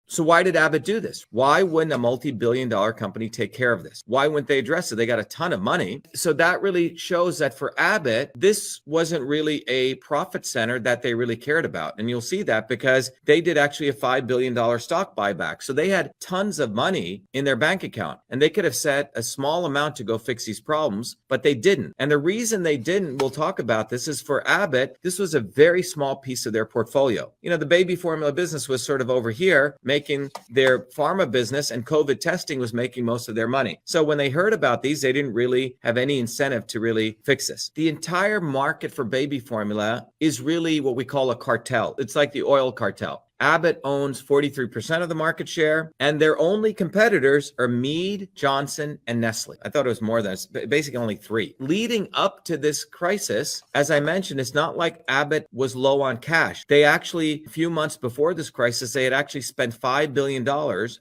So why did Abbott do this? Why wouldn't a multi-billion-dollar company take care of this? Why wouldn't they address it? They got a ton of money. So that really shows that for Abbott, this wasn't really a profit center that they really cared about. And you'll see that because they did actually a $5 billion stock buyback. So they had tons of money in their bank account and they could have set a small amount to go fix these problems, but they didn't. And the reason they didn't, we'll talk about this, is for Abbott, this was a very small piece of their portfolio. You know, the baby formula business was sort of over here making their pharma business, and COVID testing was making most of their money. So when they heard about these, they didn't really have any incentive to really fix this. The entire market for baby formula is really what we call a cartel. It's like the oil cartel. Abbott owns 43% of the market share, and their only competitors are Mead, Johnson, and Nestle. I thought it was more than, basically only three. Leading up to this crisis, as I mentioned, it's not like Abbott was low on cash. They actually, a few months before this crisis, they had actually spent $5 billion,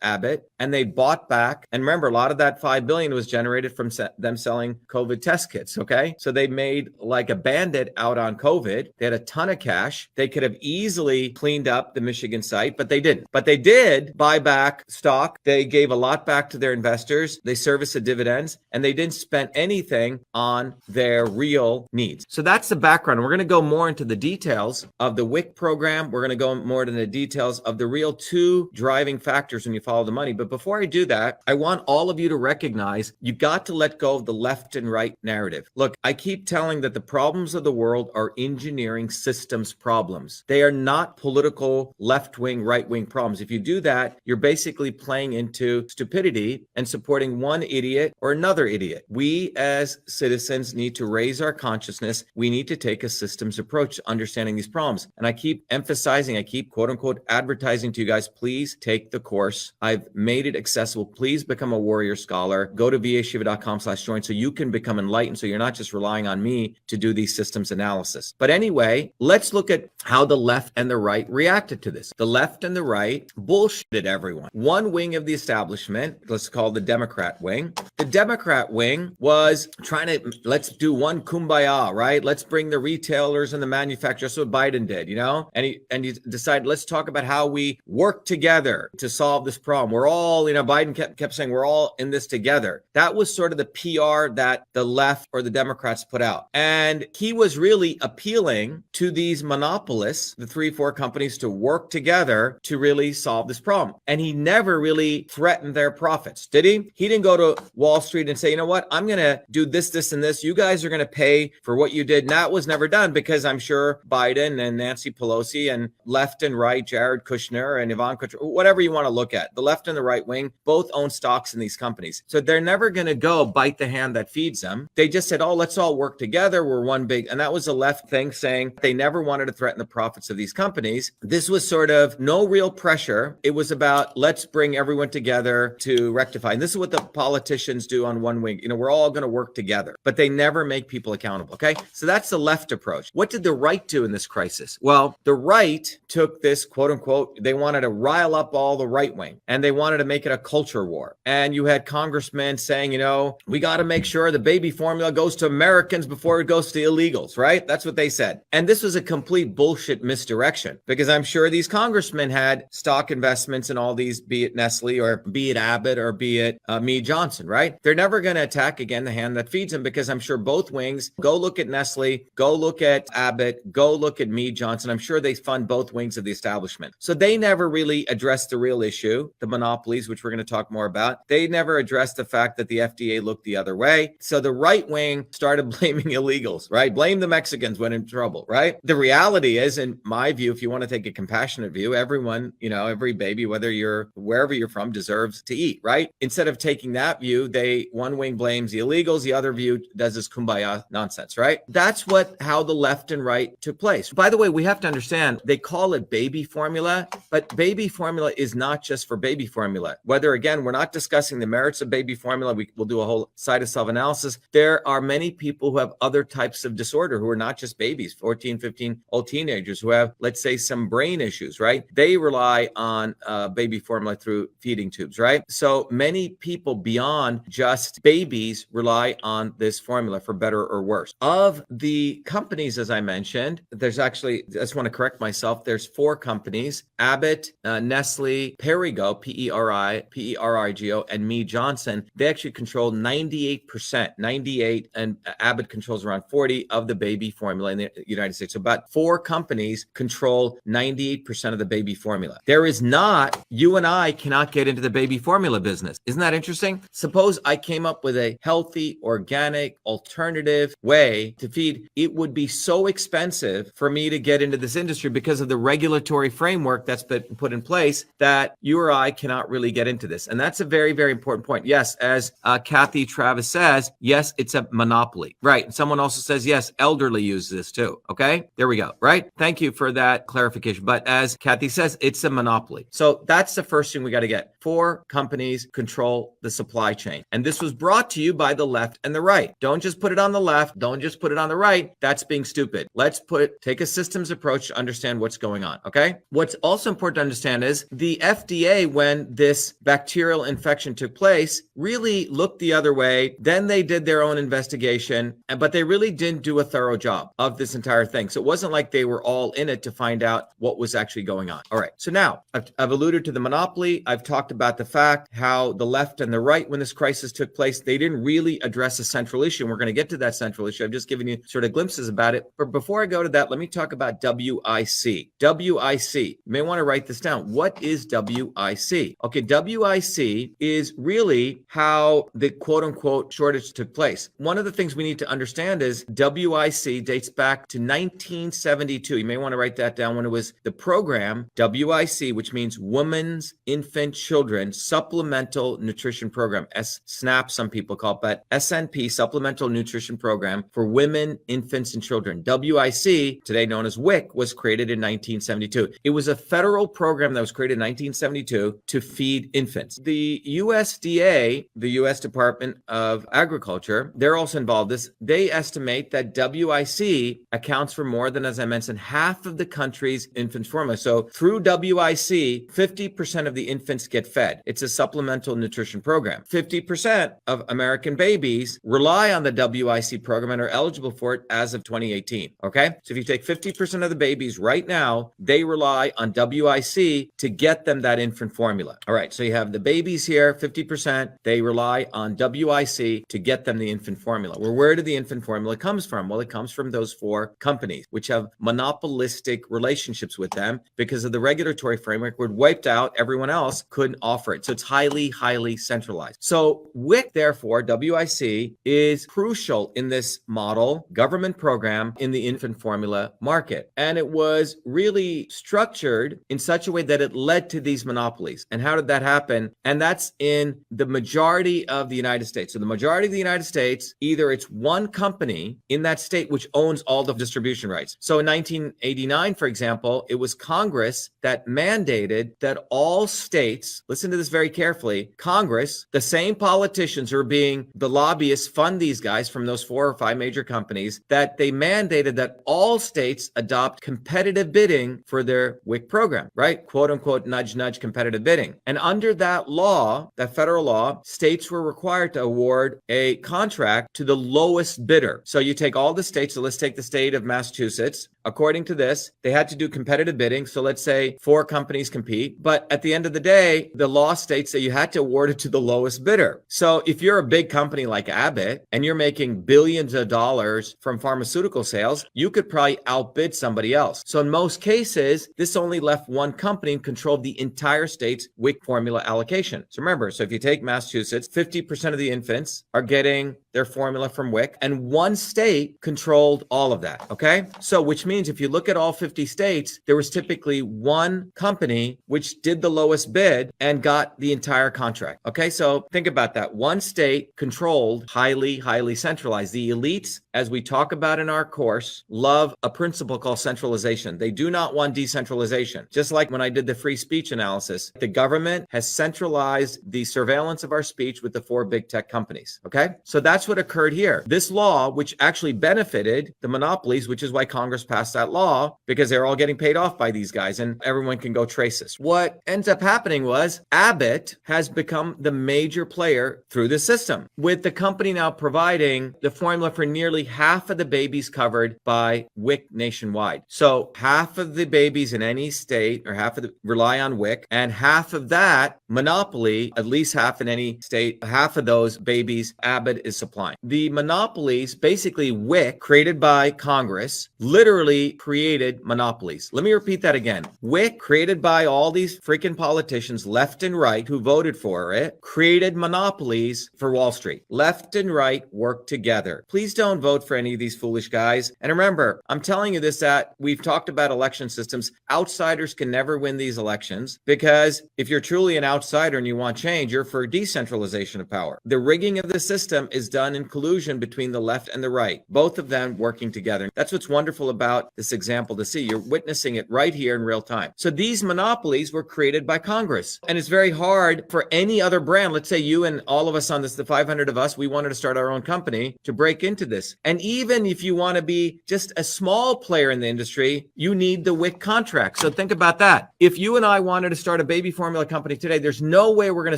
Abbott, and they bought back. And remember, a lot of that $5 billion was generated from them selling COVID test kits, okay? So they made like a bandit out on COVID. They had a ton of cash. They could have easily cleaned up the Michigan site, but they didn't. But they did buy back stock. They gave a lot back to their investors. They serviced the dividends, and they didn't spend anything on their real needs. So that's the background. We're going to go more into the details of the WIC program. We're going to go more into the details of the real two driving factors when you follow the money. But before I do that, I want all of you to recognize you got to let go of the left and right narrative. Look, I keep telling that the problems of the world are engineering systems problems. They are not political left-wing, right-wing problems. If you do that, you're basically playing into stupidity and supporting one idiot or another idiot. We as citizens need to raise our consciousness. We need to take a systems approach to understanding these problems. And I keep emphasizing, I keep quote unquote advertising to you guys, please take the course. I've made it accessible. Please become a warrior scholar. Go to vashiva.com/join so you can become enlightened. So you're not just relying on me to do these systems analysis. But anyway, let's look at how the left and the right reacted to this. The left and the right bullshitted everyone. One wing of the establishment, let's call the Democrat wing. The Democrat wing was trying to, let's do one kumbaya, right? Let's bring the retailers and the manufacturers. That's what Biden did, you know? And he decided, let's talk about how we work together to solve this problem. We're all, you know, Biden kept saying, we're all in this together. That was sort of the PR that the left or the Democrats put out. And he was really appealing to these monopolists, the 3-4 companies, to work together to really solve this problem. And he never really threatened their profits, did he? He didn't go to Wall Street and say, you know what, I'm going to do this, this, and this. You guys are going to pay for what you did. And that was never done because I'm sure Biden and Nancy Pelosi and left and right, Jared Kushner and Ivanka, whatever you want to look at, the left and the right wing both own stocks in these companies. So they're never going to go bite the hand that feeds them. They just said, oh, let's all work together. We're one big, and that was a left thing saying they never wanted to threaten the profits of these companies. This was sort of no real pressure. It was about let's bring everyone together to rectify. And this is what the politicians do on one wing. You know, we're all going to work together, but they never make people accountable. Okay. So that's the left approach. What did the right do in this crisis? Well, the right took this quote unquote, they wanted to rile up all the right wing and they wanted to make it a culture war. And you had congressmen saying, you know, we got to make sure the baby formula goes to Americans before it goes to illegals, right? That's what they said. And this was a complete bullshit misdirection because I'm sure these congressmen had stock investments in all these, be it Nestle or be it Abbott or be it Mead Johnson, right? They're never going to attack again the hand that feeds them because I'm sure both wings, go look at Nestle, go look at Abbott, go look at Mead Johnson. I'm sure they fund both wings of the establishment. So they never really addressed the real issue, the monopolies, which we're going to talk more about. They never addressed the fact that the FDA looked the other way. So the right wing started blaming illegals, right? Blame the Mexicans when in trouble, right? The reality is, in my view, if you want to take a compassionate view, everyone, you know, every baby, whether you're wherever you're from, deserves to eat, right? Instead of taking that view, one wing blames the illegals, the other view does this kumbaya nonsense, right? That's how the left and right took place. By the way, we have to understand, they call it baby formula, but baby formula is not just for baby formula. Whether, again, we're not discussing the merits of baby formula, we'll do a whole side of self-analysis. There are many people who have other types of disorder who are not just babies, 14, 15, old teenagers who have, let's say, some brain issues. issues, right? They rely on baby formula through feeding tubes, right? So many people beyond just babies rely on this formula for better or worse. Of the companies, as I mentioned, there's actually, I just want to correct myself, there's 4 companies: Abbott, Nestle, Perrigo, P-E-R-I-G-O, and Mead Johnson. They actually control 98%, 98, and Abbott controls around 40 of the baby formula in the United States. So about 4 companies control 98% of the baby formula. There is not, you and I cannot get into the baby formula business. Isn't that interesting? Suppose I came up with a healthy, organic, alternative way to feed. It would be so expensive for me to get into this industry because of the regulatory framework that's been put in place that you or I cannot really get into this. And that's a very, very important point. Yes, as Kathy Travis says, yes, it's a monopoly. Right. And someone also says, yes, elderly use this too. Okay, there we go. Right. Thank you for that clarification. But as Kathy says, it's a monopoly. So that's the first thing we got to get. 4 companies control the supply chain. And this was brought to you by the left and the right. Don't just put it on the left. Don't just put it on the right. That's being stupid. Let's take a systems approach to understand what's going on. Okay. What's also important to understand is the FDA, when this bacterial infection took place, really looked the other way. Then they did their own investigation, but they really didn't do a thorough job of this entire thing. So it wasn't like they were all in it to find out what was actually going on. All right. So now I've alluded to the monopoly. I've talked about the fact how the left and the right, when this crisis took place, they didn't really address a central issue. And we're going to get to that central issue. I've just given you sort of glimpses about it. But before I go to that, let me talk about WIC. WIC. You may want to write this down. What is WIC? Okay, WIC is really how the quote unquote shortage took place. One of the things we need to understand is WIC dates back to 1972. You may want to write that down, when it was the program WIC, which means Women's Infant Children Supplemental Nutrition Program. SNAP, some people call it, but SNP, Supplemental Nutrition Program for Women, Infants, and Children. WIC, today known as WIC, was created in 1972. It was a federal program that was created in 1972 to feed infants. The USDA, the U.S. Department of Agriculture, they're also involved in this. They estimate that WIC accounts for more than, as I mentioned, half of the country's infant formula. So through WIC, 50% of the infants get fed. It's a supplemental nutrition program. 50% of American babies rely on the WIC program and are eligible for it as of 2018. Okay? So if you take 50% of the babies right now, they rely on WIC to get them that infant formula. All right, so you have the babies here, 50%, they rely on WIC to get them the infant formula. Well, where did the infant formula comes from? Well, it comes from those 4 companies, which have monopolistic relationships with them because of the regulatory framework were wiped out. Everyone else couldn't offer it. So it's highly, highly centralized. So WIC, therefore, WIC is crucial in this model government program in the infant formula market. And it was really structured in such a way that it led to these monopolies. And how did that happen? And that's in the majority of the United States. So the majority of the United States, either it's one company in that state which owns all the distribution rights. So in 1989, for example, it was Congress that mandated that all states, listen to this very carefully, Congress, the same politicians who are being the lobbyists fund these guys from those 4 or 5 major companies, that they mandated that all states adopt competitive bidding for their WIC program, right? Quote unquote, nudge, nudge competitive bidding. And under that law, that federal law, states were required to award a contract to the lowest bidder. So you take all the states, so let's take the state of Massachusetts. According to this, they had to do competitive bidding. So let's say 4 companies compete. But at the end of the day, the law states that you had to award it to the lowest bidder. So if you're a big company like Abbott and you're making billions of dollars from pharmaceutical sales, you could probably outbid somebody else. So in most cases, this only left one company in control of the entire state's WIC formula allocation. So remember, so if you take Massachusetts, 50% of the infants are getting their formula from WIC, and one state controlled all of that. Okay. So which means if you look at all 50 states, there was typically one company which did the lowest bid and got the entire contract. Okay. So think about that. One state controlled, highly, highly centralized. The elites as we talk about in our course, love a principle called centralization. They do not want decentralization. Just like when I did the free speech analysis, the government has centralized the surveillance of our speech with the 4 big tech companies. Okay? So that's what occurred here. This law, which actually benefited the monopolies, which is why Congress passed that law, because they're all getting paid off by these guys and everyone can go trace this. What ends up happening was Abbott has become the major player through the system, with the company now providing the formula for nearly half of the babies covered by WIC nationwide. So half of the babies in any state, or half of the rely on WIC, and half of that monopoly, at least half in any state, half of those babies Abbott is supplying. The monopolies, basically WIC, created by Congress, literally created monopolies. Let me repeat that again. WIC, created by all these freaking politicians, left and right, who voted for it, created monopolies for Wall Street. Left and right work together. Please don't vote for any of these foolish guys. And remember, I'm telling you this, that we've talked about election systems. Outsiders can never win these elections, because if you're truly an outsider and you want change, you're for decentralization of power. The rigging of the system is done in collusion between the left and the right, both of them working together. That's what's wonderful about this example to see. You're witnessing it right here in real time. So these monopolies were created by Congress. And it's very hard for any other brand. Let's say you and all of us on this, the 500 of us, we wanted to start our own company, to break into this. And even if you want to be just a small player in the industry, you need the WIC contract. So think about that. If you and I wanted to start a baby formula company today, there's no way we're going to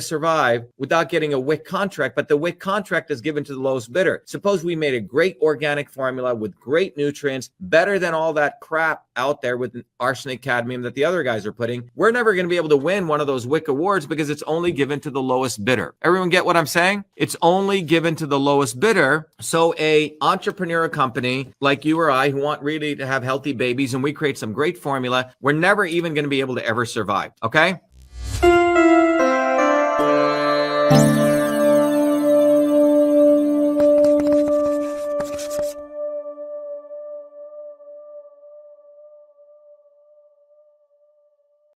survive without getting a WIC contract, but the WIC contract is given to the lowest bidder. Suppose we made a great organic formula with great nutrients, better than all that crap out there with arsenic, cadmium that the other guys are putting. We're never going to be able to win one of those WIC awards because it's only given to the lowest bidder. Everyone get what I'm saying? It's only given to the lowest bidder. So a entrepreneurial company like you or I, who want really to have healthy babies, and we create some great formula, we're never even going to be able to ever survive. Okay?